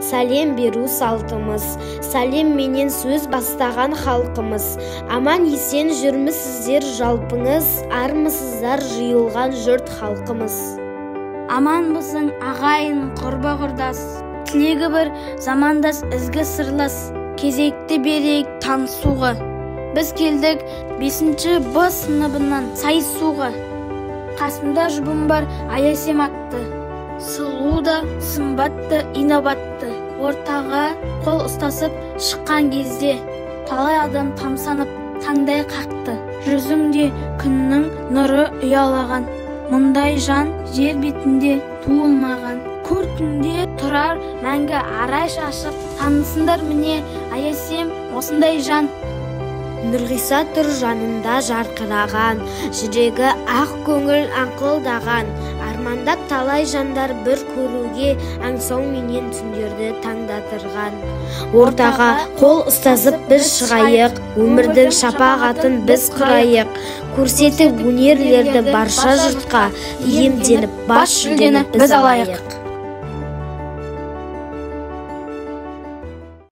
сәлем беру салтымыз, сәлем менен сөз бастаған халқымыз. Аман есен жүрмісіздер жалпыңыз, армысыздар жиылған жұрт халқымыз. Аманбысың ағайын құрба-құрдас, тілегі бір замандас ізгі сырлас, кезекті берейік танысуға. Біз келдік 5-ші Б сыныбынан сайысуға. Қасымда жұбым бар Аясем атты, сұлу да, сымбатты, инабатты. Ортаға қол ұстасып шыққан кезде талай адам тамсанып таңдай қақты. Жүзіңде күннің нұры ұялаған, мұндай жан жер бетінде туылмаған. Көркінде тұрар мәңгі арай шашып, танысындар міне Аясем осындай жан. Нұрғиса тұр жанында жарқыраған, жүрегі ақ көңіл аңқылдаған. Армандап талай жандар бір көруге, аңсау менен түндерді таңдатырған. Ортаға қол ұстасып біз шығайық, өмірдің шапағатын біз құрайық. Көрсетіп өнерлерді барша жұртқа, иемденіп бас жүлдені біз алайық.